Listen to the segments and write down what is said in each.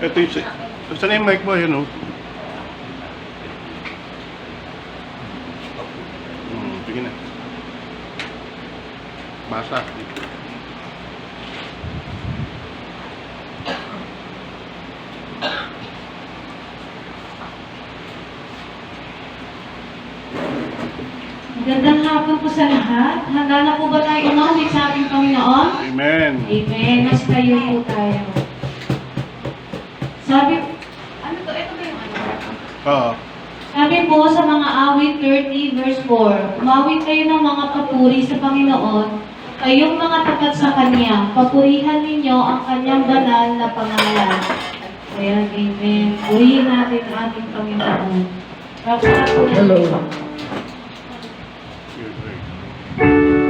Ito yung... Saan yung mic mo? Yun, oh. Sige na. Basa. Magandang hapon po sa lahat. Handa na po ba tayo umawit sa ating Panginoon? Amen. Amen. Mas tayo po tayo. Sabi, ano to? Ito ba yung ano? Oo. Sabi po sa mga awit 30 verse 4, umawit kayo ng mga papuri sa Panginoon, kayong mga tapat sa Kanya, papurihan ninyo ang Kanyang banal na pangalan. Ayan, amen. Purihin natin ang ating Panginoon. Hello. Good, great.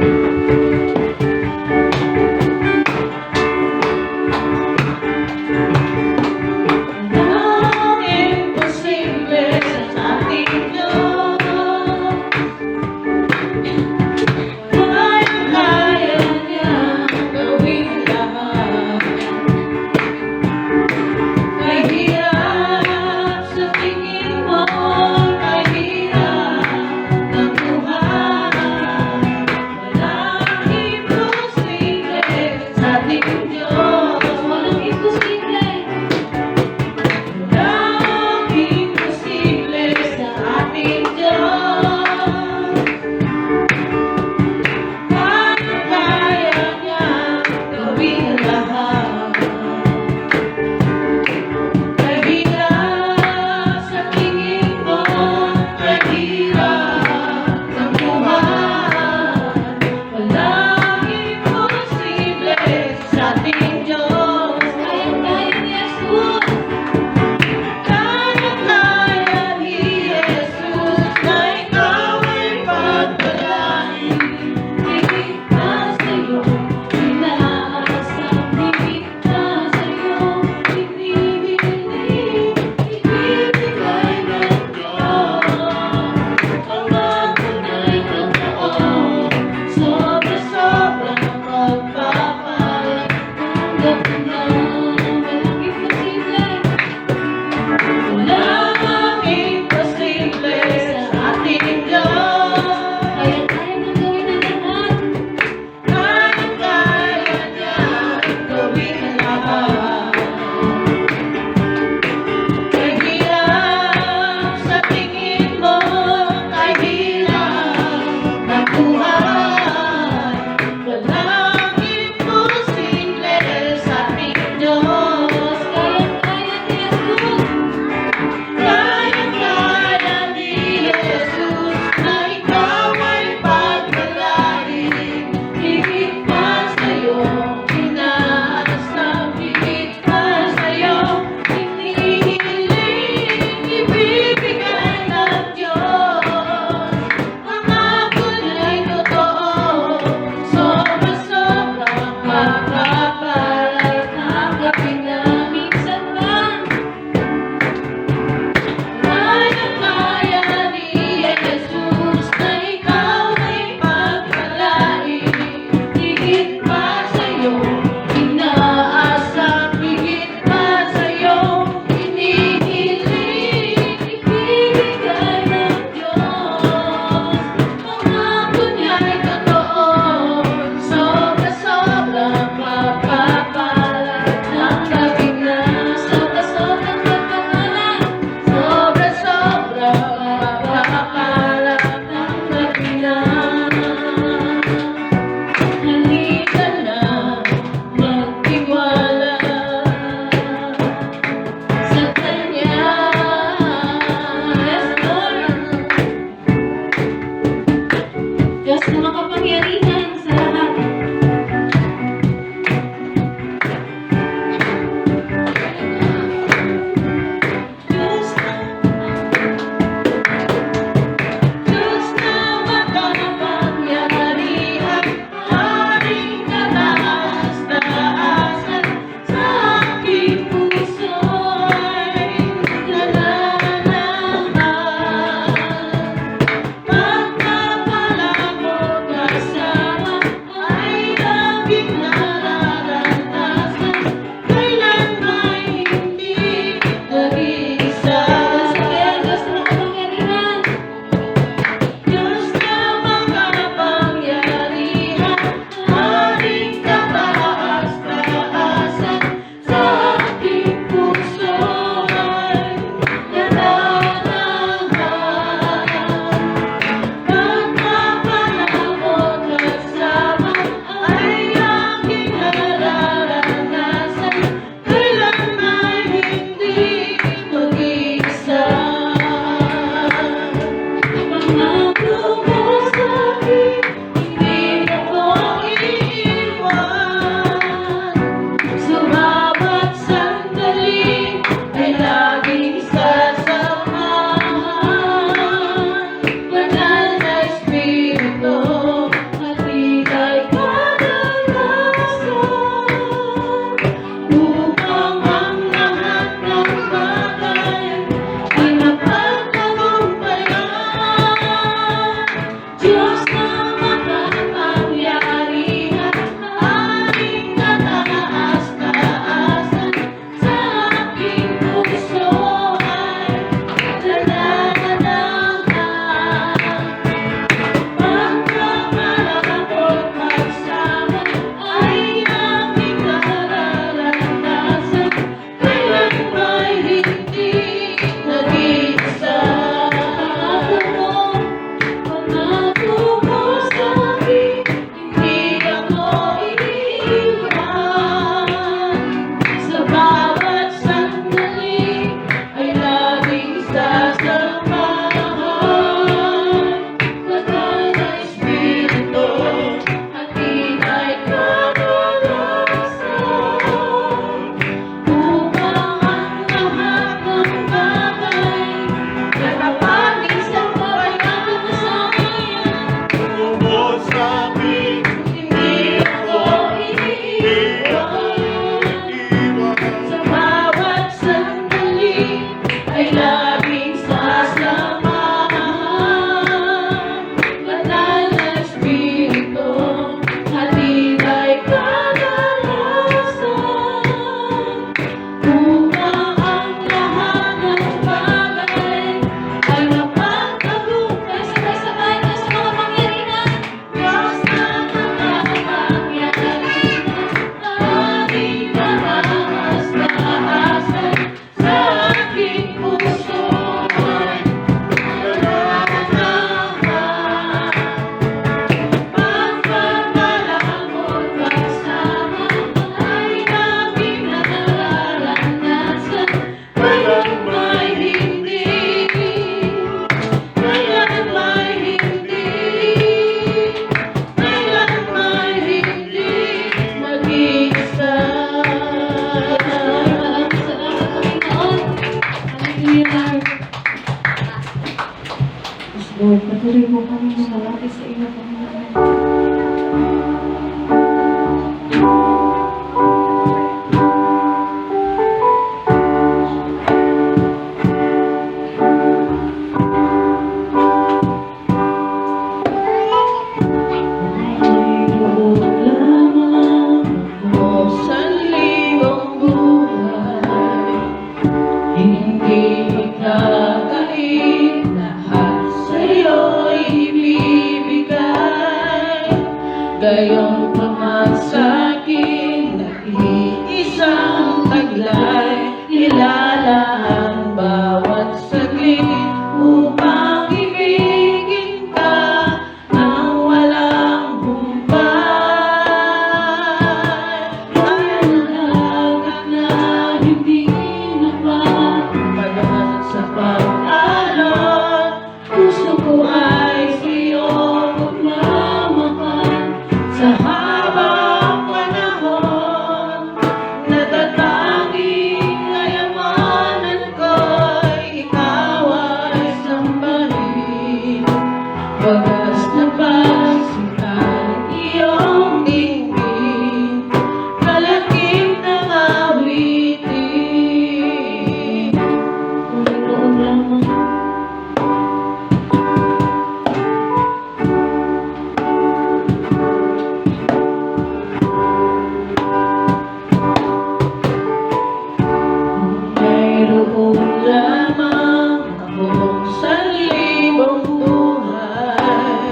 Tuloy mo kami lumalapit sa iyo, Panginoon. Mayroon lamang ako sa libong buhay, hindi magkakait, lahat sa'yo'y ibibigay. Gayon pa man sa'kin, nag-iisang taglay, nilalaan bawat saglit upang ibigin ka ng walang humpay. Kaya nalagat na hindi napapagaan sa pag-alon, puso ko ay sa'yo magmamahal. Sa habang panahon, natatanging kayamanan ko'y ikaw ay sambahin. Wagas na pagsintan iyong dinggin, kalakip ng awitin. Panginoon lamang. Mayroon lamang akong salibong buhay,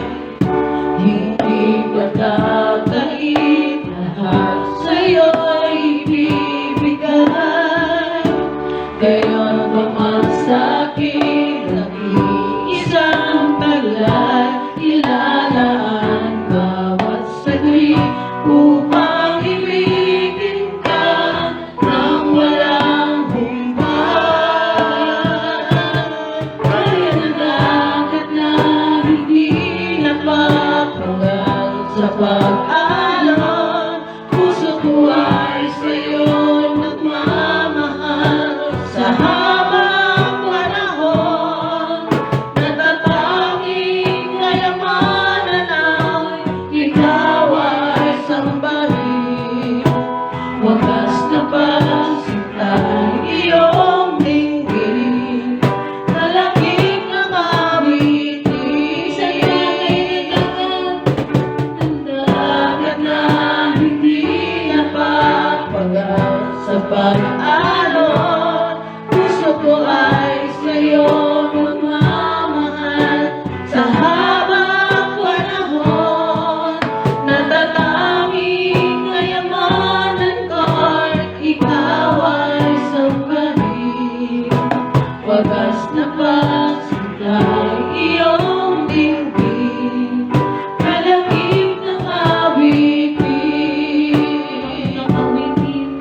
hindi pagkakait, lahat sa'yo'y ibibigay. Gayon pa man sa'kin, nag-iisang taglay, ilalaan bawat saglit upang ibigin ka ng walang humpay. Kaya nalagat na hindi napapagal sa pag-alon, puso ko ay sa'yo nagmamahal. Sa habang panahon, natatanging kayamanan ay ikaw ay sambahin. Wagas na pagsintay iyong dinggin, kalakip ng awitin. Sa'yo ay Dagat na hindi napapagal sa pag-alon, puso ko ay sa'yo magmamahal. Sa habang panahon, natatanging kayamanan ko'y ikaw ay sambahin. Wagas na pagsintay iyong dinggin, kalakip ng awitin. Awitin.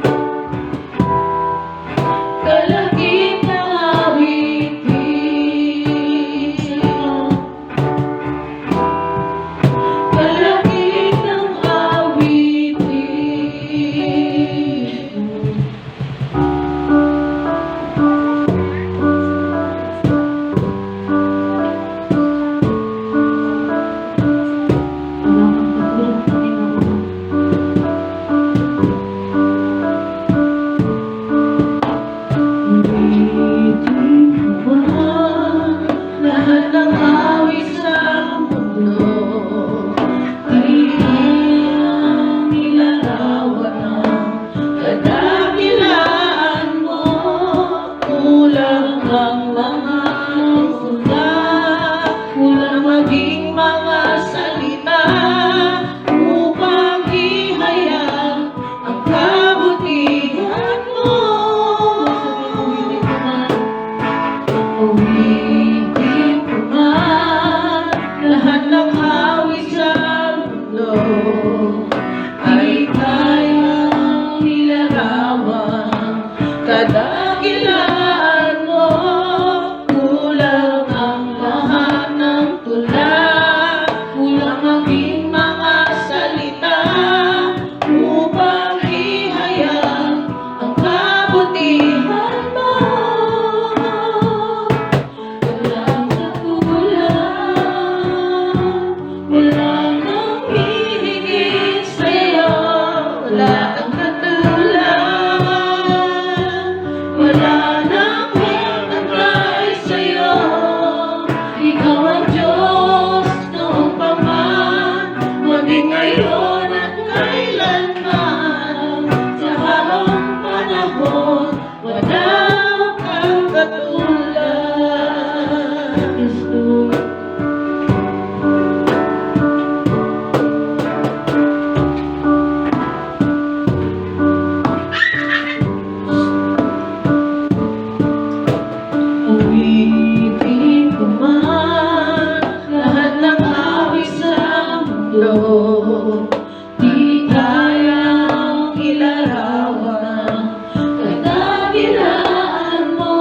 larawan. Kadakilaan mo,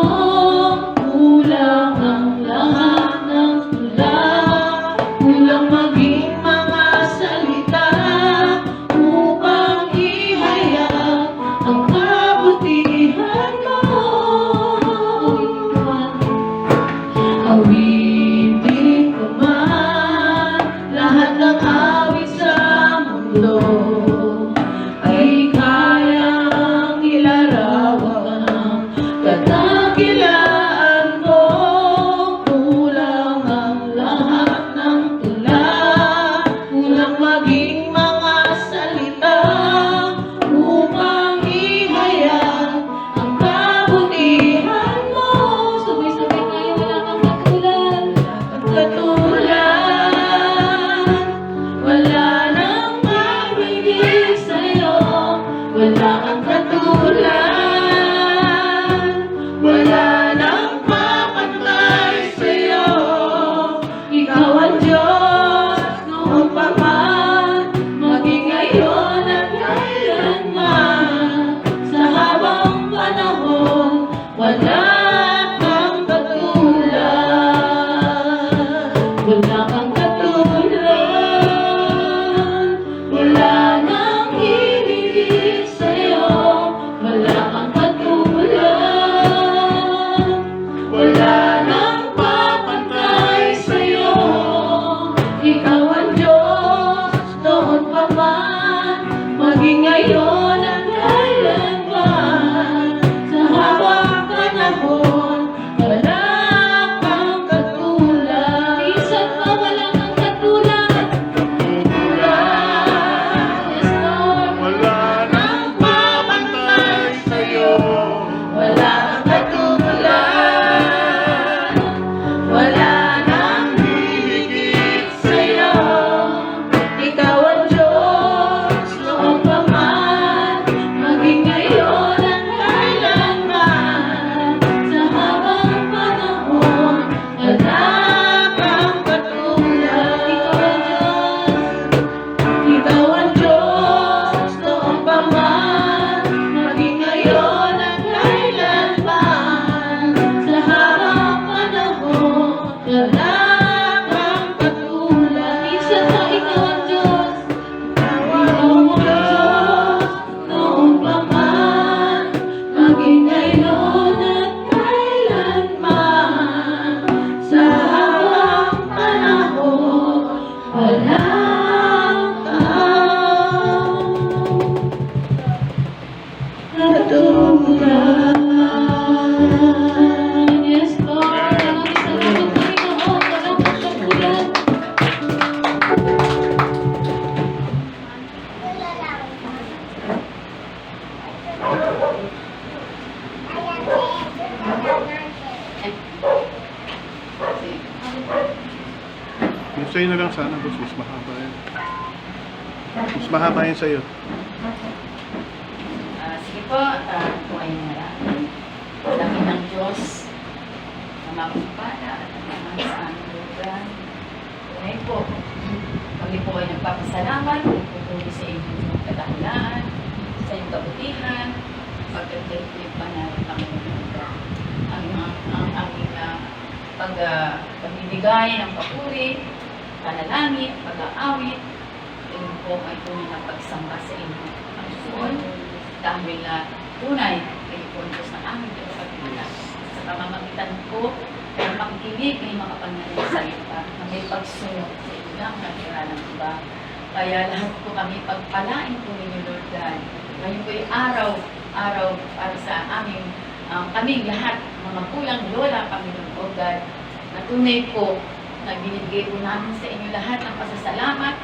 kulang ang lahat ng tula, kulang maging mga salita upang ihayag ang kabutihan mo. Awitin ko man lahat ng awit sa mundo ay kayang ilarawan. Kadakilaan mo, kulang ang lahat ng tula, kulang maging mga salita upang ihayag ang kabutihan mo. Sabay-sabay tayo, wala kang katulad. Katulad, wala nang mabibig sa'yo. Wala kang katulad, wala nang mapantay sa'yo. Ikaw ang Diyos noon pa man, maging ngayon at kailanman. Sa habang panahon, wala kang katulad. Wala kang katulad, wala nang hihigit sa'yo. Wala kang katulad, wala nang papantay sa'yo. Ikaw ang Diyos noon pa man, maging ngayon at kailanman. Sa habang panahon, wala kang katulad. Minsan pa wala kang katulad. Yes, Lord. Wala nang papantay sa'yo. Wala kang katulad, wala nang Hihigit sa'yo. Ikaw ang Diyos noon pa man, maging ngayon at kailanman. Sa habang panahon, wala kang katulad. Ikaw ang Diyos noon pa man, maging ngayon at kailanman. Sa habang panahon, wala kang katulad. Minsan pa ikaw ang Diyos. Ikaw ang Diyos noon pa man, maging ngayon at kailanman. Sa habang panahon, wala kang katulad. Yes, Lord. Maraming salamat, Panginoon. Wala kang katulad. Yung sa'yo na lang sana, boss. Mas mahaba yan. Mas mahaba yan sa'yo. Sige po, po ay narami. Dami ng Diyos na mapagpala at naman sa aming lugar. Tunay po, kami po ay nagpapasalamat kung patuloy sa inyong kadahilan, sa inyong kabutihan, pagkat kayo po'y panalo kami ng lugar. Ang aming pagbibigay ng papuri, panalangin, pag-aawit, ito po ay tunay na pagsamba sa inyo. Ang Panginoon, dahil tunay, kayo po ang Diyos ng aming Diyos at Panginoon. Sa pamamagitan po, ng pakikinig ng mga pangyayang salita, na may pagsunod sa ilang natira ng iba. Kaya lahat po kami pagpalain po ninyo, Lord God. Ngayon po ay araw para sa aming, kaming lahat, mga kulang lola, Panginoon, O God, na tunay po, na binibigay po namin sa inyo lahat ng pasasalamat.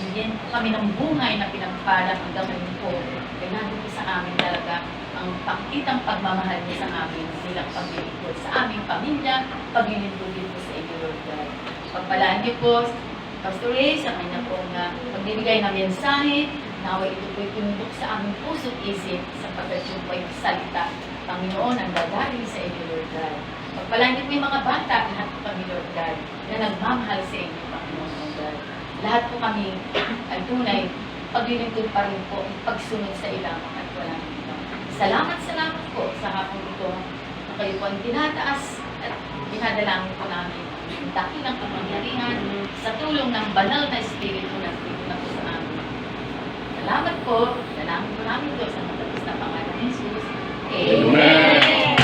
Bigyan po kami ng bungay na pinagpala hanggang ngayon po. Kaya nandito sa amin talaga ang pakitang pagmamahal niyo sa amin bilang paglilingkod sa aming pamilya, paglilingkod din po sa inyo, Lord God. Pagpalaan niyo po, Pastor Ray, sa kanya po na pagbibigay ng mensahe, nawa ito po'y tumulok sa aming puso't isip sapagkat yung po'y salita. Panginoon, ang dadalhin sa inyo, Lord God. Pagpalaan niyo po yung mga bata, lahat po kami, Lord God, na nagmamahal sa inyo, Panginoon, Lord God. Lahat po kami ay tunay, paglilingkod pa rin po, pagsunod sa ilang at wala na ito. Salamat po sa hapon ito na kayo po ang tinataas at dinadalangin po namin ang dakilang kapangyarihan sa tulong ng banal na Espiritu na po sa amin. Salamat po. Dalangin po namin ito sa matapos na pangalan ni Jesus. Amen.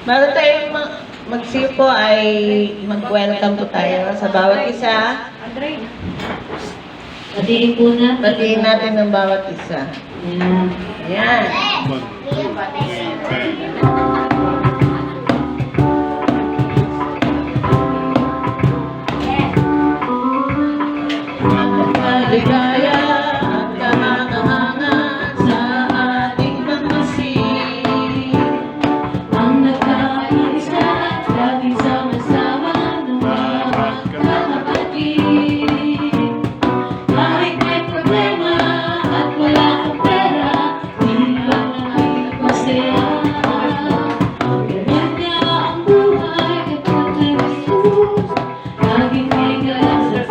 Bago tayo magsipo ay mag-welcome po tayo sa bawat isa. Batiin po natin. Batiin natin ng bawat isa. Ayan. Ayan. 1, 2, 3, 10. Maligaya at kahangahangan sa ating pagmasig. Ang nagkakaisa at laging sama-sama ng bawat kapatid. Kahit may problema at wala kang pera, di ba nagpasaya? Ganyan niya ang buhay kapag may Jesus, laging may galang sa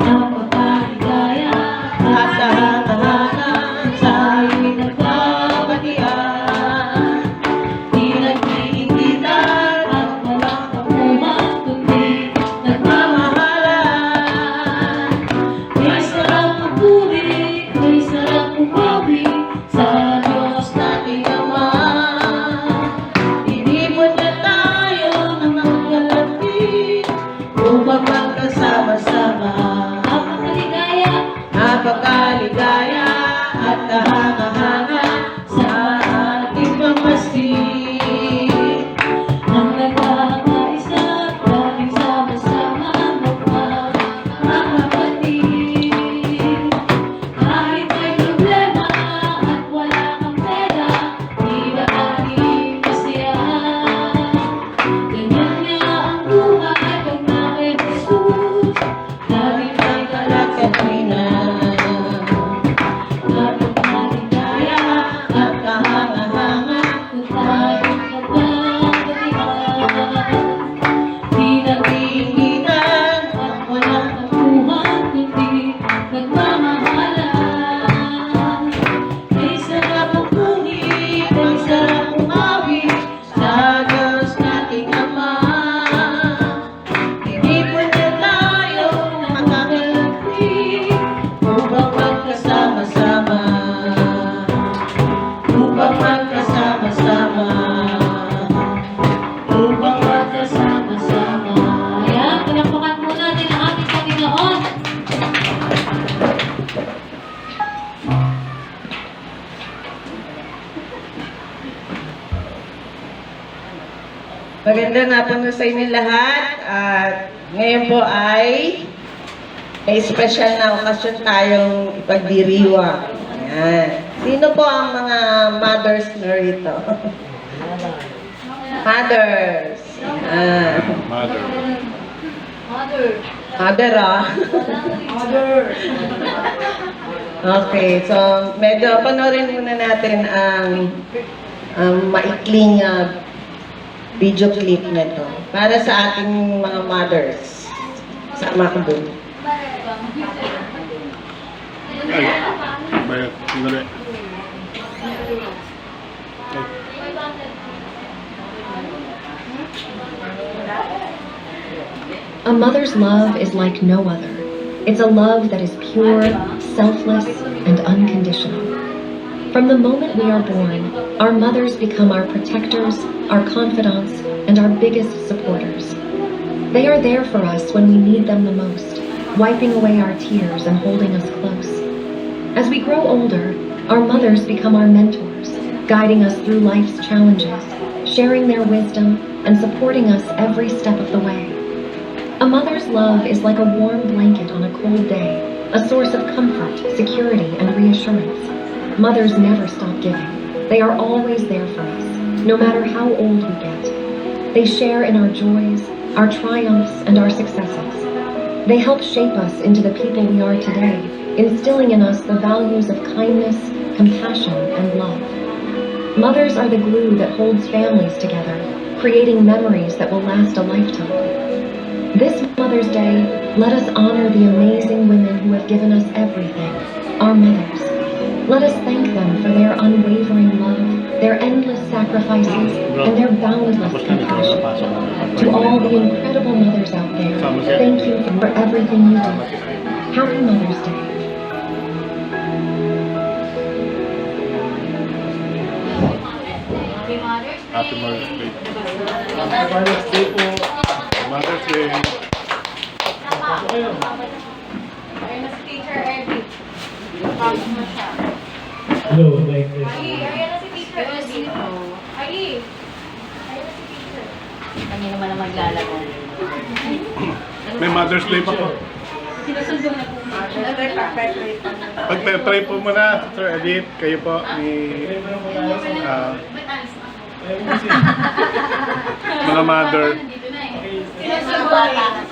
napakaligaya At kahangahangan sa ating nagbabatian. di nagbibigitan at walang kapuman, kundi nagmamahalan. May sarap magpuri, may sarap umawi sa Diyos nating Ama. Inipon na tayo ng magkalapit upang magkasama-sama. Napakaligaya Napakaligaya at kahanga-hanga sa ating pagmasig. ng nagkakaisa at laging sama-sama ng mga kapatid. Kahit may problema at wala kang pera, di ba ating masaya? Ganyan niya ang buhay pag may Jesus, laging may Kalat Katrina. napakaligaya At kahanga-hanga kung tayong nagbabatian. Di Iingitan at walang nakuhan kundi nagmamahalan. May sarap ang pagpunit, may sarap umawi sa Diyos nating Ama. Inipon na tayo ng magkakalapit upang magkasama-sama. Upang magkasama-sama. Upang magkasama-sama. Ayan, palakpakan po natin ang ating Panginoon. Magandang hapon sa inyo lahat at ngayon po ay may special na okasyon tayong ipagdiriwa. Ayan. Sino po ang mga mothers na rito? Mothers. Ayan. Mother. Mother ah. Okay, so medyo panoorin muna natin ang maikling video clip na to para sa ating mga mothers. Sama ko dun. Ay, bayad. Sandali. A mother's love is like no other. It's a love that is pure, selfless, and unconditional. From the moment we are born, our mothers become our protectors, our confidants, and our biggest supporters. They are there for us when we need them the most, wiping away our tears and holding us close. As we grow older, our mothers become our mentors, guiding us through life's challenges, sharing their wisdom, and supporting us every step of the way. A mother's love is like a warm blanket on a cold day, a source of comfort, security, and reassurance. Mothers never stop giving. They are always there for us, no matter how old we get. They share in our joys, our triumphs, and our successes. They help shape us into the people we are today, instilling in us the values of kindness, compassion, and love. Mothers are the glue that holds families together, creating memories that will last a lifetime. This Mother's Day, let us honor the amazing women who have given us everything, our mothers. Let us thank them for their unwavering love, their endless sacrifices, and their boundless compassion. To all the incredible mothers out there, thank you for everything you do. Happy Mother's Day. Happy Mother's Day. Happy Mother's Day. Mother's Day po. Mother's Day. Ayun na si Teacher Eddie. Pasok na siya. Hello, like this. Ayun na si Teacher Eddie. Ayun na si Teacher. Kami naman ang maglalaro. May Mother's Day pa po. Sinusundo na po. Pag-try po muna, Sir Edith, kayo po ni mga mother. Nandito na eh. Sinusundo na.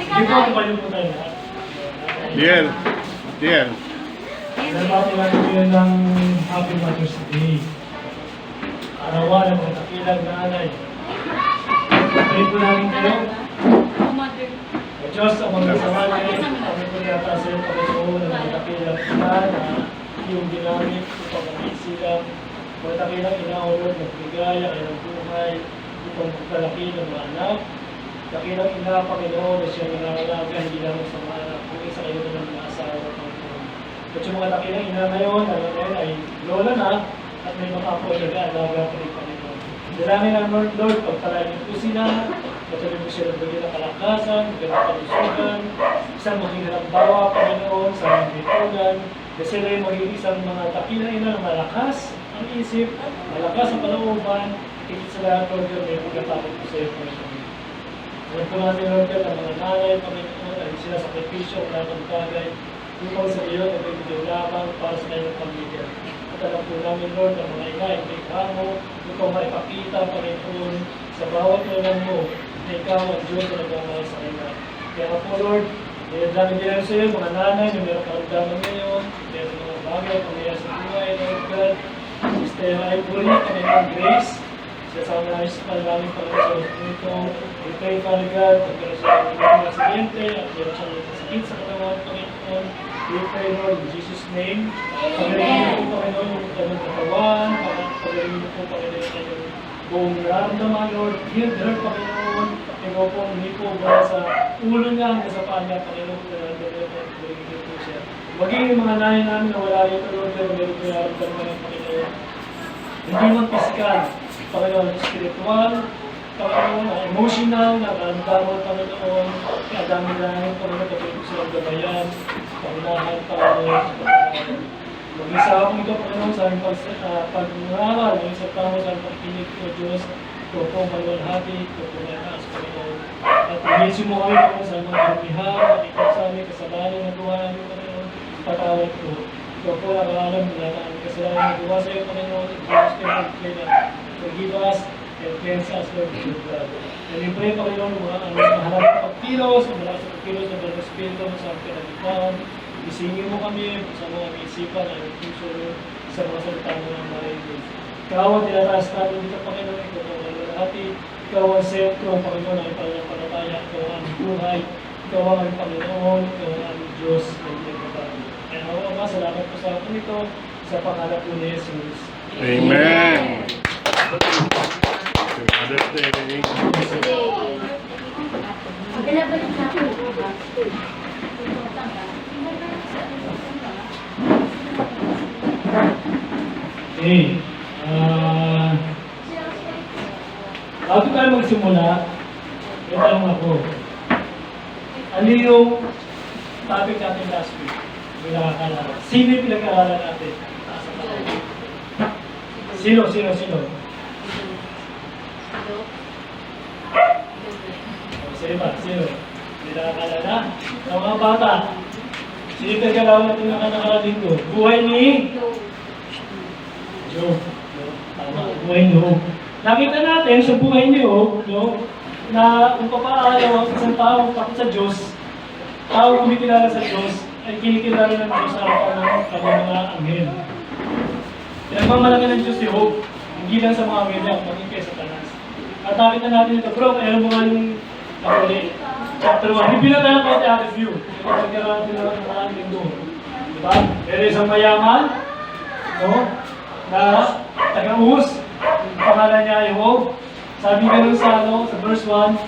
Hindi po ako kayo po tayo. Diel. Diel. Nabati natin yun ng Happy Mother's Day. Arawan ng mga takilang nanay. Pray po namin kayo. O Diyos, ang mga kasama niyo, kami po yata sa iyo, Panginoon, ng mga takilang ina na iyong ginamit upang mag-isilang mga takilang ina o Lord, nagbigaya ay ng buhay upang pagkalaki ng mga anak. Takilang ina, Panginoon, na siyang nangangalaga, hindi lamang sa mga anak, kung sa kayo ng mga asawa, Panginoon. At yung mga takilang ina ngayon, ngayon ay lola na, at may mga apo ay nag-aalaga pa rin, Panginoon. Dalangin ang Lord, pagpalain niyo po sila, patuloy po sila bigyan ng kalakasan, bigyan ng kalusugan, isang maging halimbawa, Panginoon, sa mga bitugan, na sila ay maging isang mga takilang ina na malakas ang isip, malakas ang kalooban, higit sa lahat, Lord, may pagkatapos po sa iyo, Panginoon. Alam po natin, Lord, ang mga nanay, Panginoon, ay sila sakripisyo, wala ng bagay, upang sa iyo, ay bibigyan lamang para sa kanyang pamilya. At alam po namin, Lord, ang mga ina, ay may kamo, ikaw maipakita, Panginoon, sa bawat ilan mo, na ikaw ang Diyos na nagmamahal sa kanila. Kaya nga po, Lord, dami din sa iyo, mga nanay, na mayroong karamdaman ngayon, mayroong mga bagay, pangyayari sa buhay, Lord God, Sister Ivory, Panginoon Grace, sasama namin sa panalangin Panginoon sa ito. We pray, Father God, pagkaroon sa mga aksidente at meron siyang sakit sa katawan, Panginoon. We pray, Lord, in Jesus' name. Pagaling niyo po, Panginoon, yung kanyang katawan. Pagaling niyo po, Panginoon, yung kanyang buong naramdaman, Lord. Heal her, Panginoon. Ikaw po, hindi po ba sa ulo niya hanggang sa paa niya, Panginoon, pagaling niyo po siya. Maging yung mga nanay namin na wala rin, Lord, pero meron po naramdaman ng Panginoon. Hindi man physical, Panginoon, spiritual, Panginoon, emotional, nakaramdaman, Panginoon, kaya dami lang, Panginoon, patuloy ko silang gabayan, Panginoon, Panginoon, mag-isa akong ito, Panginoon, sa aming pag-ngaral, ng isang tao sa aming pagkinig ko, Diyos, ito po, Panginoon, hati, ito po na taas, Panginoon. At i-mention mo kami, Panginoon, sa mga kamihan, at ikaw sa aming kasalanan na gawa namin, Panginoon, patawad ko. Ikaw po, nakakalam na ang kasalanan na gawa sa iyo, Panginoon, Jesus, forgive us, and cleanse us, Lord, with God. And we pray, Panginoon, mga mahalap na pagkilos, ang malakas na pagkilos ng Brother Espiritu sa aming pinagkitaan. Isingin mo kami sa mga isipan at puso sa mga salita mo ng marinig. Ikaw ang tinataas namin dito, Panginoon, ikaw ang lalahati, ikaw ang sentro, Panginoon, ang pananampalataya, ikaw ang buhay, ikaw ang aming Panginoon, ikaw ang aming Diyos, na pinagkataon. Kaya ako, Ama, salamat po sa akin ito, sa pangalan po ni Jesus. Amen. Mother's Day. Okay. Bago tayo magsimula, may tanong ako. Ano yung topic natin last week? May nakakalala. Sino yung pinag-aaralan natin? Taas ang tanong. Sino? Sino ba? Sino? May nakakalala? Sa mga bata. Sino yung pinag-aaralan natin nakakalala dito? Buhay ni Job. Tama, buhay ni Job. Nakita natin sa buhay ni Job, no, na kung papaalaw ang isang tao takot sa Diyos, tao kumikilala sa Diyos, ay kinikilala ng Diyos sa harapan ng kanyang mga anghel. Pinagmamalaki ng Diyos si Job, hindi lang sa mga anghel niya, maging kay Satanas. At nakita natin ito, bro, kaya mo nga yung chapter 1. Bibilang tayo ng konti review. Pagkakaroon natin ng mga linggo. Diba? Pero isang mayaman, no? Na taga-us, yung pangalan niya ay Job. Sabi ganun sa, sa verse 1,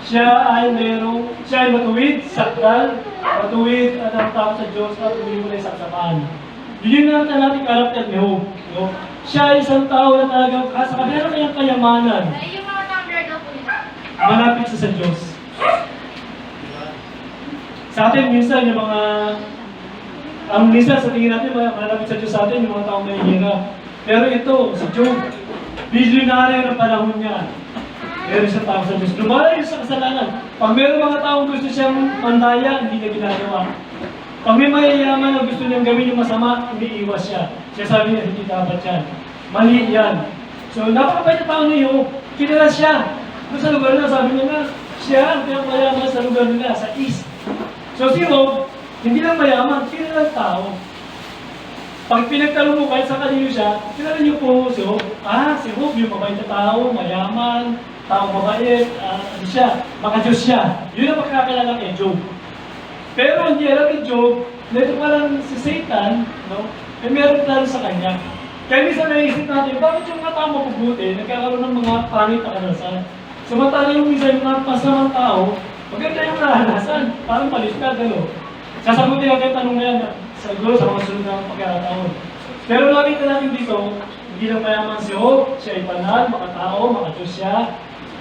siya ay matuwid, sakdal, matuwid at ang takot sa Diyos at umiwalay sa kasamaan. Yun yung natin karakter ni Job. No? Siya ay isang tao na talagang sa kabila ng kanyang kayamanan, malapit sa Diyos. Sa atin, minsan, yung mga minsan sa tingin natin, malapit sa Diyos sa atin, yung mga taong may hirap. Pero ito, si Job, visionary ng panahon niya. Meron siyang tao sa Diyos. Lumalayo sa kasalanan. Pag meron mga taong gusto siyang mandaya, hindi niya ginagawa. Pag may mayayaman na gusto niyang gawin yung masama, umiiwas siya. Siya sabi niya, hindi dapat yan. Mali yan. So, napakabait na tao niyo, kilala siya. Doon sa lugar na, sabi niya na, siya ang pinakamayaman sa lugar nila, sa east. So, si Job, hindi lang mayaman, kilala ang tao. Pag pinagtanong mo kahit sa kanino siya, kilala niyo po si Job. Si Job, yung mabait na tao, mayaman, tao mabait, siya, makajos siya. Yun ang pagkakilala kay Job. Pero hindi alam ni Job, na ito palang si Satan, no? Meron plano sa kanya. Kaya minsan naisip natin, bakit yung mga tao mabubuti, nagkakaroon ng mga pangit na karanasan? Samantala yung minsan yung mga pasamang tao, maganda yung karanasan, parang palis ka, gano'n. Sasagutin natin yung tanong na yan, siguro sa mga sunod ng pagkakataon. Pero nakita natin dito, hindi lang mayaman si Job, siya ay banal, makatao, makajos siya,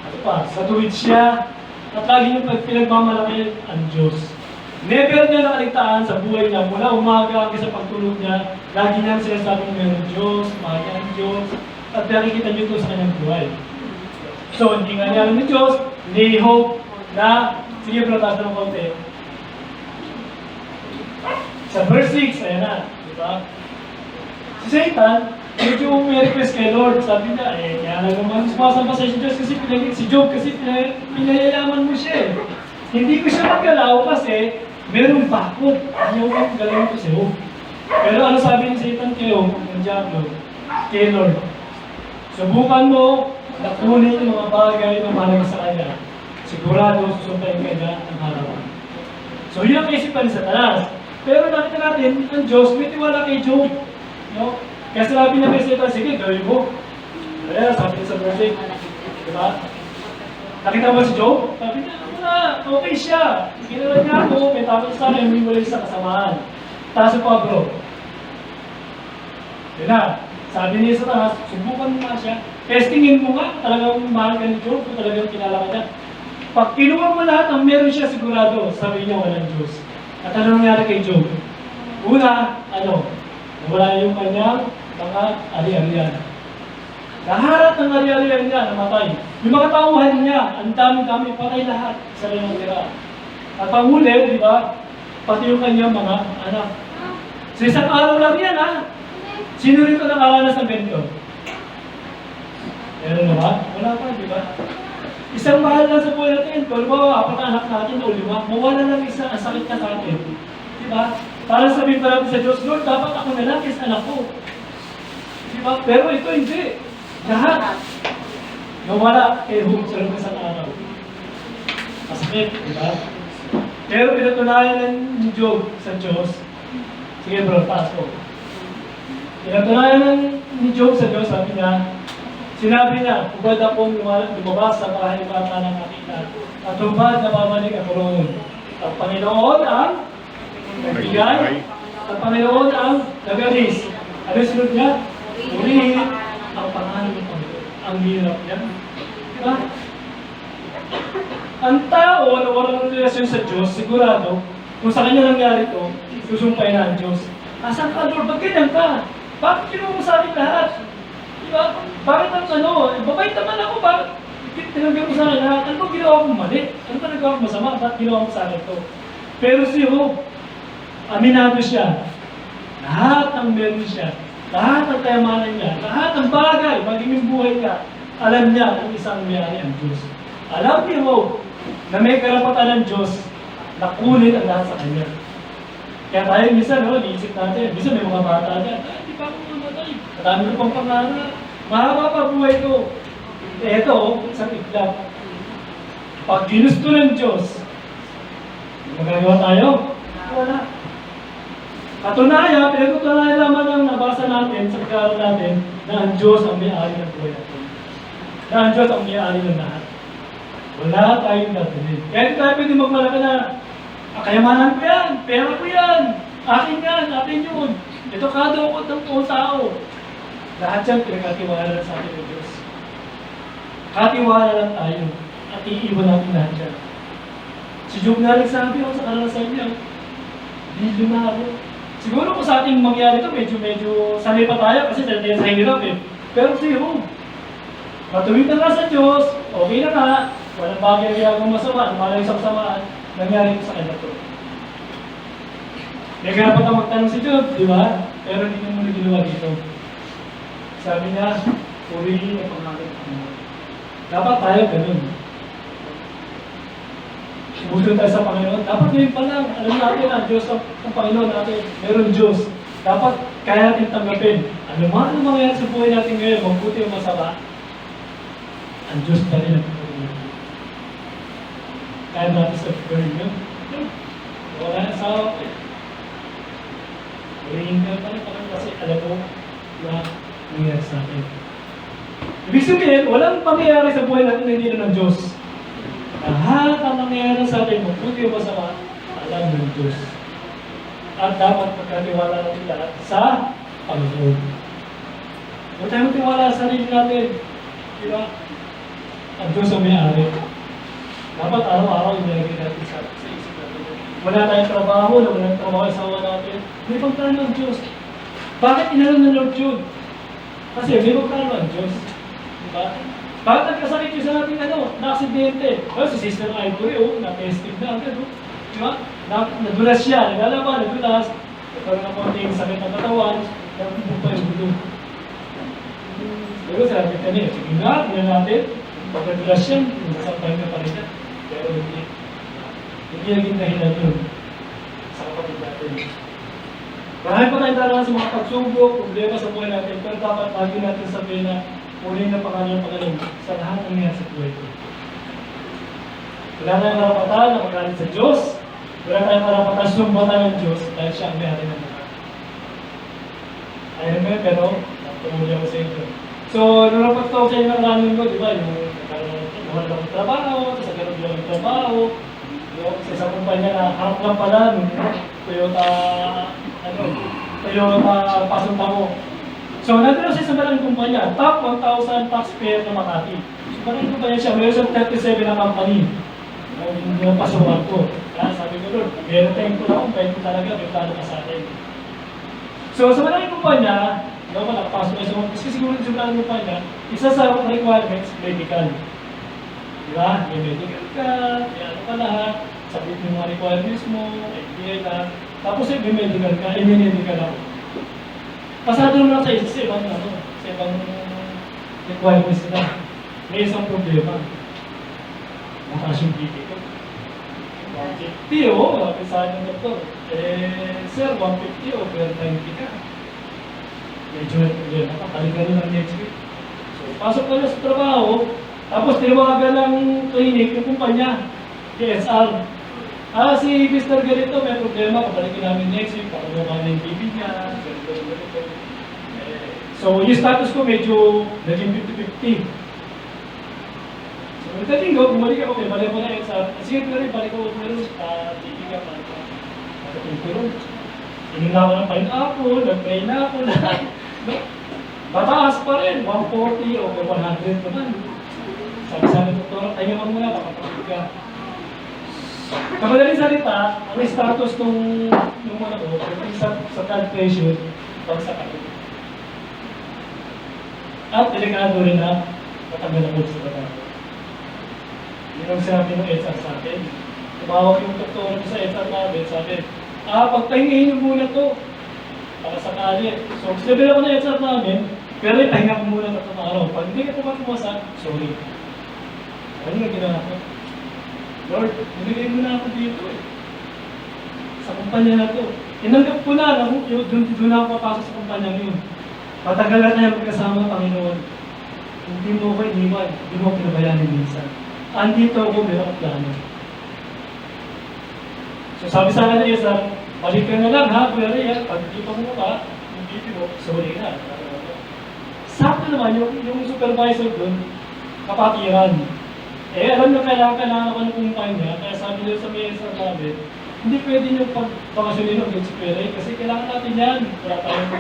at pa, sa tuwid siya, at lagi niyong pinagmamalaki ang Diyos. Never niya nakaligtaan sa buhay niya, mula umaga hanggang sa pagtulog niya, lagi niya sinasabing meron Diyos, mahal niya ang Diyos, at nakikita niyo ito sa kanyang buhay. So, hindi nga niya alam ni Diyos, ni Job, na, sige bro, taas ng konti. Sa verse 6, ayan na, di ba? Si Satan, medyo may request kay Lord, sabi niya, kaya lang naman sumasamba sa Diyos kasi si Job kasi pinayayaman mo siya eh. Hindi ko siya maggalaw kasi merong bakot. Ayaw ko galawin ko si Job. Pero ano sabi ni Satan kay Job, ng Diablo, kay Lord, subukan mo na kunin yung mga bagay na mahalaga sa kanya. Sigurado susuntayin ka niya ang harapan. So yun ang kaisipan ni Satanas. Pero nakita natin, ang Diyos may tiwala kay Job. No? Kaya sabi niya kay Satan, sige, gawin mo. Kaya sabi niya sa verse 8, diba? Nakita mo si Job? Sabi niya, okay siya. Kilala niya ako, may tapos sa akin, may muli sa kasamaan. Taas pa bro. Yun na. Sabi niya sa taas, subukan mo nga siya. Testingin mo nga, talagang mahal ka ni Job, kung talagang kilala ka niya. Pag kinuha mo lahat ang meron siya sigurado, sabi niya walang Diyos. At ano nangyari kay Job? Una, wala yung kanyang mga ari-arian. Lahat ng ari-arian niya namatay. Yung mga tauhan niya, ang dami-dami, patay lahat sa kanyang tira. At ang huli, di ba, pati yung kanyang mga anak. Sa isang araw lang yan, ha? Sino rito nakaranas ng ganito? Meron na ba? Wala pa, di ba? Isang mahal lang sa buhay natin, kung apat na anak natin o 5, mawala lang isa, ang sakit na sa atin. Diba? Para sabihin pa natin sa Diyos, Lord, dapat ako na lang kasi anak ko. Diba? Pero ito hindi. Lahat. Nawala kay Job sa loob ng araw. Masakit, diba? Pero pinatunayan ni Job sa Diyos. Sige bro, pass ko. Pinatunayan ni Job sa Diyos, sabi niya, sinabi niya, hubad akong lumabas sa bahay bata ng nakita, at hubad na babalik ako roon. Ang Panginoon ang nagbigay, ang Panginoon ang nagalis. Ano sunod niya? Purihin ang pangalan ng Panginoon. Ang hirap niya. Diba? Ang tao na walang relasyon sa Diyos, sigurado, kung sa kanya nangyari ito, susumpain na ang Diyos. Asan ka, Lord? Ba't ganyan ka? Bakit kinuha mo sa akin lahat? Diba? Bakit ang babait naman ako, bakit tinagyan mo sa akin lahat? Ano ba ginawa kong mali? Ano ba nagawa kong masama? Bakit ginawa mo sa akin ito? Pero si Job, aminado siya. Lahat ng meron siya, lahat ng kayamanan niya, lahat ng bagay, maging yung buhay niya, alam niya ang isang may-ari ang Diyos. Alam ni Job na may karapatan ng Diyos na kunin ang lahat sa kanya. Kaya tayo minsan, iisip natin, minsan may mga bata dyan, di ba ako mamatay? Madami ko pang pangarap. Mahaba pa buhay ko. Ito, isang iglap. Pag ginusto ng Diyos, magagawa tayo? Wala. Katunayan, pinagtutunayan naman ang nabasa natin sa pagkaroon natin na ang Diyos ang may-ari ng buhay natin. Na ang Diyos ang may-ari ng lahat. Wala tayong gagawin. Kaya hindi tayo pwede magmalaki na, kayamanan ko yan, pera ko yan, akin yan, akin yun. Ito kada ako ng buong tao. Lahat yan pinagkatiwala lang sa atin ng Diyos. Katiwala lang tayo at iiwan natin lahat yan. Si Job nga nagsabi ako sa karanasan niya, hindi na ako. Siguro kung sa ating mangyari ito, medyo sanay pa tayo kasi dahil sa hirap eh. Pero si Job, matuwid na nga sa Diyos, okay na nga, walang bagay ang ginagawang masama, malang isang samaan, nangyari ko sa kanya to. May karapat ang magtanong si Job, di ba? Pero hindi niya muna ginawa dito. Sabi niya, purihin ang pangalan ng Panginoon. Dapat tayo ganun. Buto tayo sa Panginoon. Dapat ngayon pa lang, alam natin ang Diyos ang Panginoon natin. Meron Diyos. Dapat kaya natin tanggapin. Ano man ang mangyayari sa buhay natin ngayon, mabuti o masama, ang Diyos pa rin ang pagkakulit. Kaya natin sa pagkakulit yun. Wala na sa akin. Hulihin ka pa rin kasi alam mo na nangyayari sa atin. Ibig sabihin, walang pangyayari sa buhay natin na hindi na ng Diyos. Lahat ang nangyayari sa atin, mabuti o masama, alam ng Diyos. At dapat pagkatiwala natin lahat sa Panginoon. Huwag tayo magtiwala sa sarili natin. Diba? Ang Diyos ang may-ari. Dapat araw-araw inilagay natin sa isip natin. Wala tayong trabaho, walang trabaho sa awa natin. May pagkano ang Diyos. Bakit inalam ng Lord yun? Kasi may pagkano ang Diyos. Diba? Bakit nagkasakit yung sa ating na-aksidente? Si Sister Ivory, na-testing na agad, diba? Nadulas siya, naglalaban, nadulas, nagkaroon ng konting sakit ng katawan, nagtubog pa yung gulo. Pero sabi ka niya, sige nga, tingnan natin, pag nadulas yan, nasampay na pa rin yan. Pero hindi naging dahilan yun sa kapatid natin. Marami pa tayong daranas sa mga pagsubok, problema sa buhay natin, pero dapat lagi natin sabihin na ulit na pangalan ng Panginoon sa lahat ng nangyayari sa buhay ko. Wala tayong karapatan na magalit sa Diyos. Wala tayong karapatan sumbatan ng Diyos dahil siya ang may-ari ng lahat. Ayun mo pero tumuli ako sa inyo. So, nung napagtawag sa inyo ng ramen ko, di ba, yung nagkaroon lang ng trabaho, tapos nagkaroon lang ng trabaho, sa isang kumpanya na harap lang pala, Toyota Pasunta mo. So, nandun siya sa maraming kumpanya, top 1,000 taxpayer na Makati. So, maraming kumpanya siya, mayroon siyang 37 na company. Hindi na pasukan ko. Kaya sabi ko doon, meron tayong ko lang, pwede talaga, may plano ka sa atin. So, sa maraming kumpanya, nakapasok kayo sa mga, kasi siguro yung maraming kumpanya, isa sa requirements, medical. Di ba? May medical ka, may ano ka lahat, sabit mo yung mga requirements mo, FDA na, tapos may medical ka, may medical ako. Pasado naman lang sa ibang requirements nila. May isang problema. Mataas yung BP ko. 150 sabi sa akin ng doktor. Sir, 150 over 90 ka. Medyo may problema ka. Balikan nyo ng next week. So, pasok ka na sa trabaho, tapos tinawagan ng clinic, yung kumpanya, KSR. Si Mr. Ganito, may problema, pabalikin namin next week, pakuha na yung BP niya, ganito. So, yung status ko medyo naging 50-50. So, nagdating ko, bumalik ako, balik ko na sa sige, pero balik ko, meron, BP ka, balik ko. Pero, inom na ako ng pineapple, nag-pray na ako, lahat. Mataas pa rin, 140 o 100 naman. Sabi ng doktor, tayo naman muna, kapatid ka. Kapadaling salita, ang status nung mga ko, sa blood pressure, pag sa kapatid. At delikado rin na matanggal ang sa trabaho. Yun ang sinabi ng HR sa atin. Tumawag yung doktor sa HR namin, sabi, pagpahingahin niyo muna to para sakali. So, sinabi ako ng HR namin, pero ipahinga ko muna na araw. Pag hindi ka pumakumasa, sorry. Ano nga ginawa ko? Lord, nilagay mo na ako dito eh. Sa kumpanya na to. Inanggap ko na, doon ako papasok sa kumpanya yun. Matagal na tayo magkasama, Panginoon. Hindi mo ko iniwan, hindi mo pinabayaan ni minsan. Andito ako, meron akong plano. So sabi sa akin ni Isa, balik ka na lang ha, Kuya Ray, ha? Pag dito mo ka, yung BP mo, sorry na. Sakto naman, yung supervisor doon, kapatiran. Eh, alam nyo, kailangan ako ng pumuntahan niya, kaya sabi niyo sa may sa namin, hindi pwede nyo pag-bakasyonin ng Good Spirit kasi kailangan natin yan. Wala tayong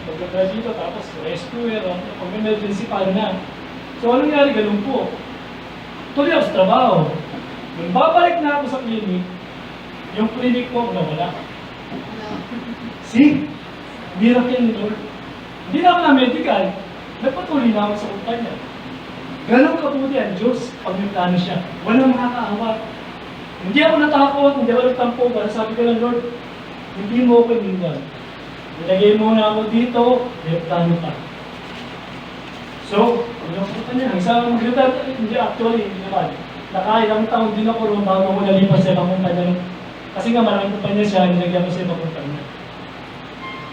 mag-graduate dito, tapos rescuer, pag emergency, paano na? So, anong nangyari? Ganun po. Tuloy ako sa trabaho. Nung babalik na ako sa clinic, yung clinic ko, nawala. See? Miracle ni Lord. Hindi na ako na medical. Nagpatuloy na ako sa kumpanya. Ganun kabuti ang Diyos pag may plano siya. Walang makakaawa. Hindi ako natakot, hindi ako nagtampo. Para sabi ko ng Lord, hindi mo ako iniwan. Nilagay mo na ako dito, may plano pa. So, pinagpunta niya. Isang mag-retire, hindi actually, hindi naman. Nakailang taon din ako roon bago ako nalipas sa ibang kumpanya. Kasi nga maraming kumpanya siya, nilagyan ko sa ibang kumpanya.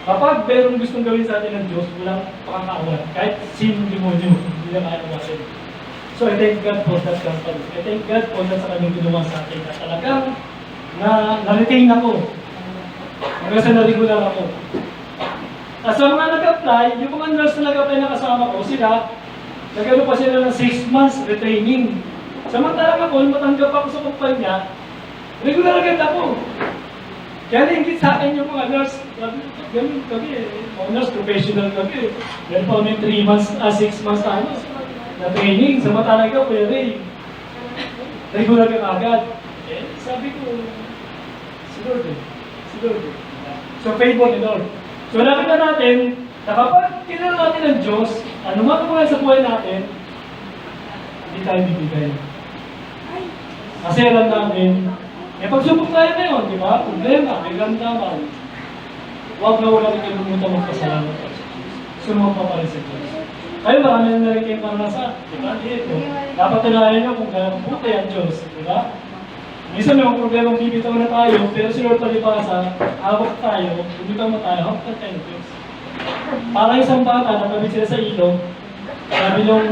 Kapag merong gustong gawin sa atin ng Diyos, walang pakakaawan. Kahit sinong demonyo, hindi na kaya nawasin. So I thank God for that company. I thank God for that sa kanyang ginawa sa akin. At talagang na-retain ako. Hanggang sa na-regular ako. At sa mga nag-apply, yung mga nurse na nag-apply na kasama ko, sila, nagano pa sila ng 6 months retraining. Samantalang ako, matanggap ako sa kumpanya, regular agad ako. Kaya naingit sa akin yung mga nurse, ganun kami, mga nurse professional kami. Meron pa kami 3 months, 6 months na training, samantalang ka, Kuya Ray. Regular ka agad. Eh, sabi ko, si Lord eh. Si Lord eh. So, favor ni Lord. So, nakita natin, na kapag kilala natin ng Diyos, ano man mga sa buhay natin, hindi tayo bibigay. Kasi alam namin, may pagsubok tayo ngayon, di ba? Problema, may ramdaman. Huwag na wala rin kayo lumunta magpasalamat sa Diyos. Sumama pa rin sa Diyos. Kayo marami na rin kayong pananasan, di ba? Dito. Dapat tunayan nyo kung gano'ng buti ang Diyos, di ba? Minsan may mga problemang bibitaw na tayo, pero si Lord palibasa, hawak tayo, bumitaw mo tayo, hawak tayo ng Diyos. Parang isang bata, natabit sila sa ilog, sabi nung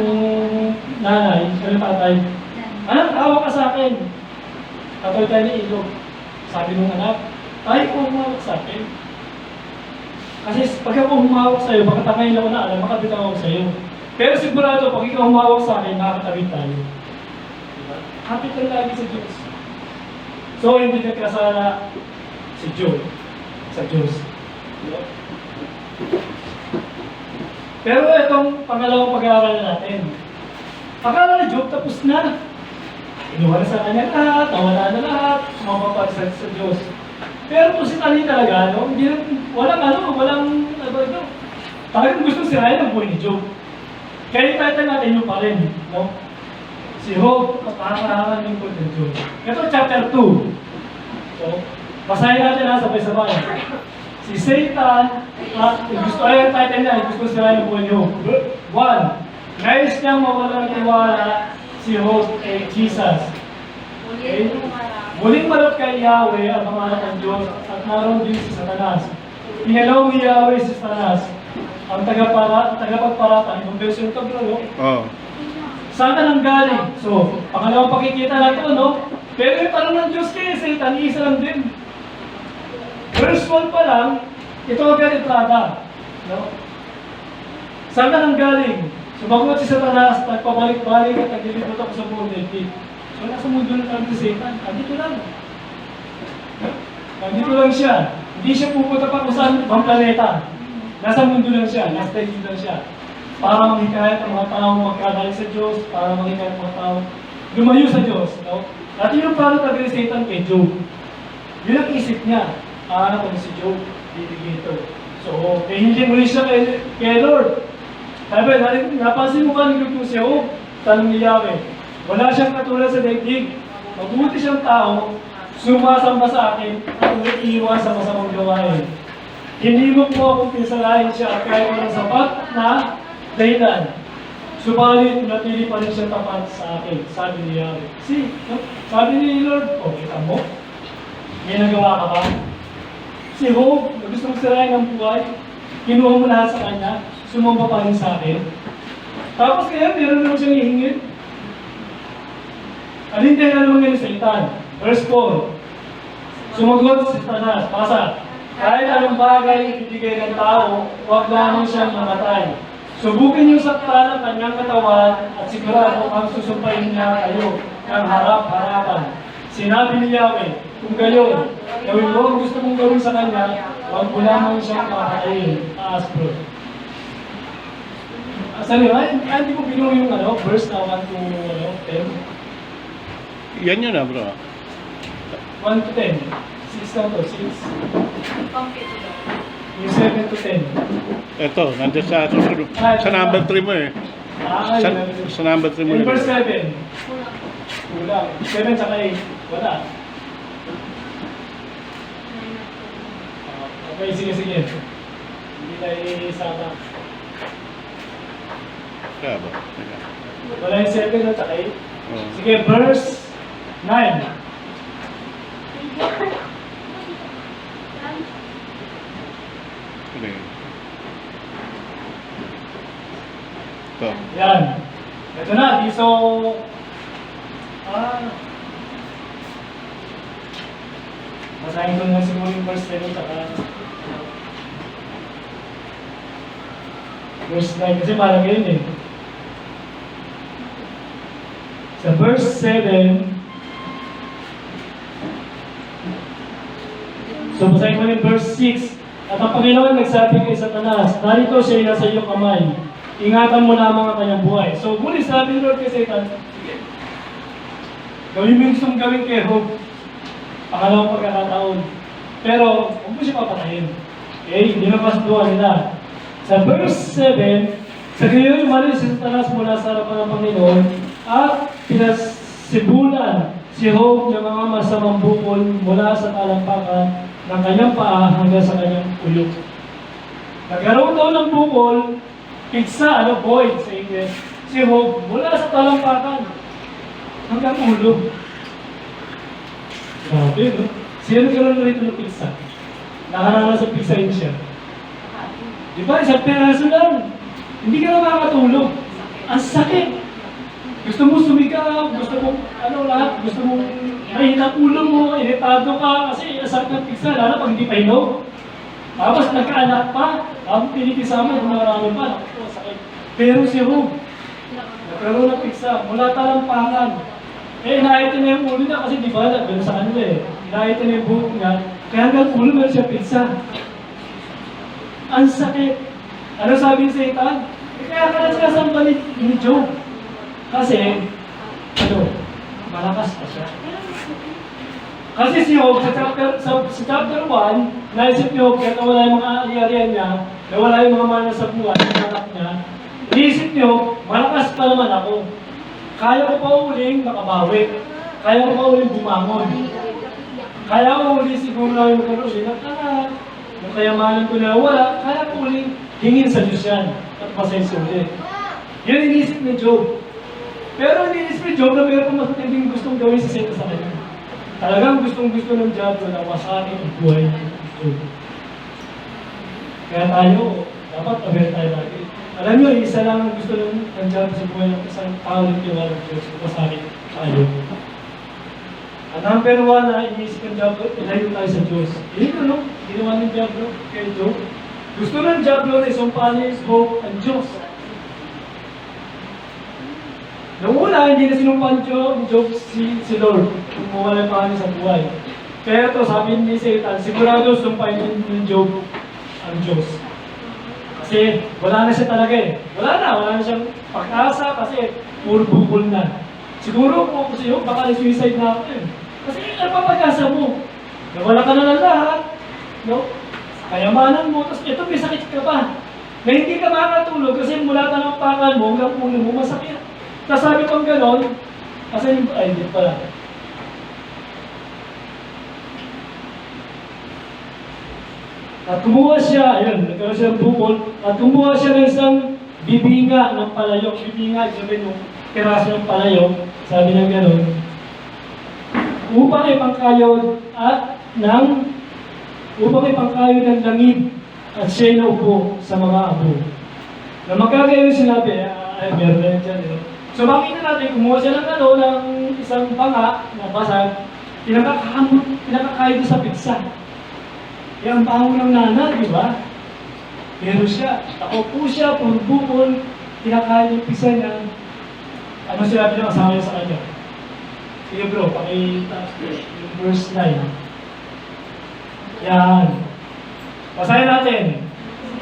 nanay, yung tatay, anak, hawak ka sa akin. Katoy tayo ng ilog. Sabi nung anak, tayo ko humawak sa akin. Kasi pag ako humawak sa'yo, baka tangayin ako na alam, makabitaw ako sa'yo. Pero sigurado, pag ikaw humawak sa akin, makakatabit tayo. Diba? Happy tayo lagi sa Diyos. So, hindi nagkasala si Job sa Diyos. Diba? Pero itong pangalawang pag-aaral natin. Akala ni Job tapos na. Inuha na sa kanya lahat, nawala na lahat, sumapapagsak sa Diyos. Pero kung si Tani talaga, no, hindi na, walang talagang gusto sirayan ang buhay ni Job. Kaya yung title natin yung pa rin, no? Si Job, nakakaharan yung buhay ni Job. Ito, chapter 2. So, basahin natin ha, sabay-sabay. Si Satan, gusto ay yung title niya, gusto sirayan ang buhay ni Job. 1. Nais niyang mawalan ng tiwala si Job kay Jesus. Okay? Muling malot kay Yahweh ang mga anak ng Diyos at naroon din si Satanas. Pinalaw ni Yahweh si Satanas ang tagapagparatan. Ibang version ito, bro. Oh. Saan ka nang galing? So, pangalawang pakikita na ito, no? Pero yung tanong ng Diyos kay Satan, isa lang din. Verse 1 pa lang, ito agad entrada. No? Saan ka nang galing? Sumagot si Satanas, nagpabalik-balik at naglilibot ako sa buong daigdig. So, nasa mundo na kami si Satan. Andito lang. Andito lang siya. Hindi siya pupunta pa kung saan ibang planeta. Nasa mundo lang siya. Nasa daigdig lang siya. Para manghikayat ang mga tao magkagaling sa Diyos. Para manghikayat ang mga tao lumayo sa Diyos. No? At yun yung plano talaga ni Satan kay Job. Yun ang isip niya. Ano ko si Job. Bibigay ito. So, hindi muli siya kay Lord. Sabi, napansin mo ba ni si Job? Tanong ni Yahweh. Wala siyang katulad sa daigdig. Mabuti siyang tao, sumasamba sa akin at umiiwas sa masamang gawain. Hindi mo po akong pinsalahin siya at kahit walang sapat na dahilan. Subalit, natili pa rin siya tapat sa akin, sabi ni Yahweh. See, sabi ni Lord, kita mo? May nagawa ka ba? Si Job, gusto mong sirayan ang buhay, kinuha mo lahat sa kanya, sumamba pa rin sa akin. Tapos kaya meron naman siyang hihingin. Alin tayo na naman ngayon sa itan? Verse 4. Sumagot si Satanas, pasa. Kahit anong bagay ibigay ng tao, huwag lamang siyang mamatay. Subukin niyo saktan ang kanyang katawan at sigurado ang susumpain niya kayo ng harap-harapan. Sinabi ni Yahweh, kung gayon, gawin mo ang gusto mong gawin sa kanya, huwag mo lamang siyang makakain. Aspro. Sorry, hindi ko binuo yung verse na 1 to 10. Yan yun bro. 1 to 10. 6 lang to, 6. Pangkito daw. Yung 7 to 10. Ito, nandiyan sa susunod. Sa number 3 mo eh. Sa, sa number 3 mo. In verse na. 7. Kulang. 7 saka 8. Wala. Okay, sige. Hindi tayo isama. Kaya ba? Teka. Wala yung 7 at saka 8. Oh. Sige, verse 9. Ano yun? Ito. Yan. Ito na, di so... Basahin ko na siguro yung verse 7 saka... Verse 9 kasi parang yun eh. Sa verse 7, so basahin ko yung verse 6. At ang Panginoon nagsabi kay Satanas, narito siya ay nasa iyong kamay. Ingatan mo lamang ang kanyang buhay. So muli sabi ni Lord kay Satan, sige, gawin mo yung gustong gawin kay Job. Pangalawang pagkakataon. Pero huwag mo siya papatayin. Okay, hindi na pasduhan nila. Sa verse 7, sa gayon umalis si Satanas mula sa harapan ng Panginoon at pinasibulan si Job ng mga masamang bukol mula sa talampakan ng kanyang paa hanggang sa kanyang ulo. Nagkaroon daw ng bukol, pizza, void sa English, si Job mula sa talampakan hanggang ulo. Grabe, no? Sino nagkaroon na rito ng pizza? Nakaranas sa pizza yun siya. Di ba? Isang peraso lang. Hindi ka na makakatulog. Ang sakit. Gusto mo sumigaw, gusto mo, lahat, gusto mo mahina ulo mo, iritado ka, kasi asarap ng pizza, lalo pag hindi pa hinog. Tapos nagkaanak pa, ang pinikisama, marami pa, naku, sakit. Pero si Job, nagkaroon ng pizza, mula talampakan. Inahitin na yung ulo niya kasi di ba, gano'n sa kanila eh. Inahitin na yung buhok niya, kaya hanggang ulo meron siya pizza. Ang sakit. Ano sabi ni Satan? Kaya ka na sinasamba ni Job. Kasi, malakas pa siya. Kasi si Job, sa chapter 1, naisip ni Job, kaya nawala yung mga ari-arian niya, nawala yung mga mana sa buwan, yung anak niya, iisip ni Job, malakas pa naman ako. Kaya ko pa uling makabawi. Kaya ko pa uling bumangon. Kaya ko uling siguro na yung magkaroon ng anak. Yung kayamanan ko na wala, kaya ko uling hingin sa Diyos yan at pasensya ulit. Yun iniisip ni Job. Pero iniisip ni Job na mayroon mas matinding gustong gawin si Satan sa kanya. Talagang gustong-gusto ng Diablo na wasakin ang buhay ni Job. Kaya tayo, dapat aware tayo lagi. Alam nyo, isa lang ang gusto ng Diablo sa buhay ng isang tao ng tiwala ng Diyos, wasakin tayo. Ang number 1 na iniisip ng Diablo, ilayo tayo sa Diyos. Yun ginawa ng Diablo kay Job. Gusto ng Diablo na isumpahan niya Job ang Diyos. Noong una, hindi na sinumpahan ni Job si Lord kung mawala yung pangalan sa buhay. Pero ito, sabi ni Satan, sigurado sumpahin ng Job ang Diyos. Kasi wala na siya talaga eh. Wala na siyang pag-asa kasi puro bukol na. Siguro kung kasi Job, baka suicide na ako eh. Kasi ano pa pag-asa mo? Nawala ka na ng lahat. No? Kayamanan mo, tapos ito may sakit ka pa. Na hindi ka makakatulog kasi mula ka ng pakan mo hanggang ulo mo masakit. Tapos sabi kong gano'n, kasi hindi pala. At kumuha siya, ayun, nagkaroon siya ng bukol, at kumuha siya ng isang bibinga ng palayok. Bibinga, sabi nung piraso ng palayok, sabi ng gano'n, upang ipangkayod ng langit at siya'y naupo sa mga abo. Na magkagayon sinabi, ay meron na yan dyan. So makita natin, kumuha siya ng ng isang banga na basag, pinakakain doon sa pizza. Kaya ang baho ng nana, di ba? Pero siya, nakaupo siya, puro bukol, kinakain yung pizza niya. Ano sinabi ng asawa niya sa kanya? Sige bro, pakita yung verse 9. Yan. Basahin natin.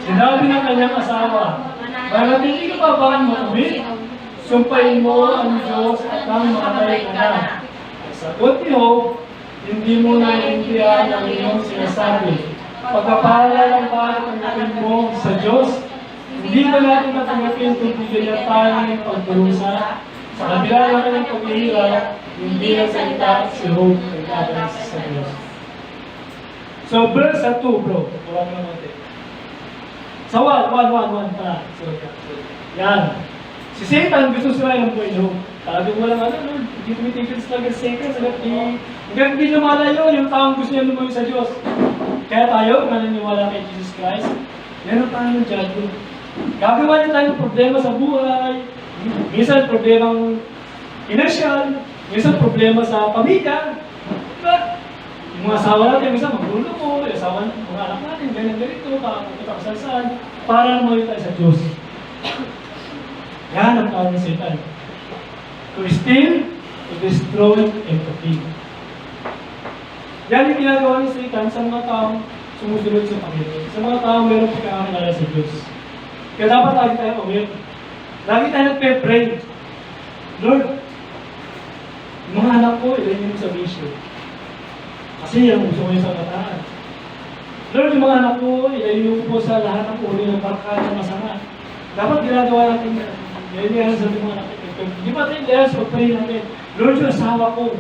Sinabi ng kanyang asawa, "Bakit hindi ka pa ba maumit? Sumpain mo ang Diyos at nang mamatay ka na." Sagot ni Job, "Hindi mo naiintindihan ang iyong sinasabi. Pagkapahala ng tanggapin mo sa Diyos, hindi ba natin matanggapin kung bigyan niya tayo ng pagdurusa? Sa kabila ng kanyang paghihirap, hindi nagsalita si Job nagkakaroon sa Diyos." So, verse 2, bro. Tuwag lang natin. Sa 1. Tara. Yan. Si Satan gusto sirain ang buhay Job. Talagang walang Lord. Hindi tumitigil talaga si Satan. Hanggang hindi lumalayo yung taong gusto niya lumayo sa Diyos. Kaya tayo, naniniwala kay Jesus Christ, meron tayong dyan. Gagawa niya tayo ng problema sa buhay. Minsan problemang financial. Minsan problema sa pamilya. Diba? Yung mga asawa natin, minsan magulong mo, yung asawa ng mga anak natin, ganito, kakasalsaan, para lumayo tayo sa Diyos. Yan ang tawag ng Satan. To steal, to destroy, and to kill. Yan yung ginagawa ng Satan sa mga taong sumusunod sa Panginoon. Sa mga taong mayroong pagkakakilala sa Diyos. Kaya dapat lagi tayo aware. Lagi tayo nagpe-pray. Lord, yung mga anak ko, ilagay mo sa bisyo. Kasi yan ang gusto ko yung sa kataan. Lord, yung mga anak ko, ilagay mo po sa lahat ng uri ng barkada na masama. Dapat ginagawa natin yan. Yan sa mga anak ko. Di ba tayo dahil sa pag-pray natin? Lord, yung asawa ko,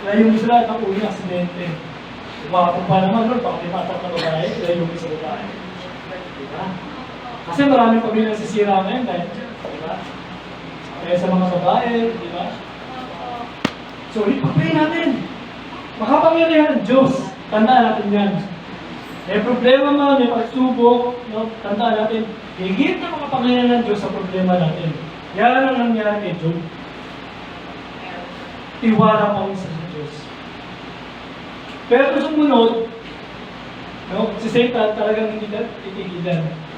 ilayo mo sa lahat ng uri ng aksidente. Diba? Kung pa naman, Lord, baka may matak na babae, ilayo mo sa babae. Diba? Kasi maraming pamilya nasisira ngayon dahil, diba? Kaya sa mga babae, diba? So, ipag-pray natin. Makapangyarihan ng Diyos. Tandaan natin yan. May problema man, may pagsubok, no? Tandaan natin. Higit na makapangyarihan ng Diyos sa problema natin. Yan ang nangyari kay Job. Tiwala pa rin sa Diyos. Pero sumunod, no? Si Satan talagang hindi na titigilan.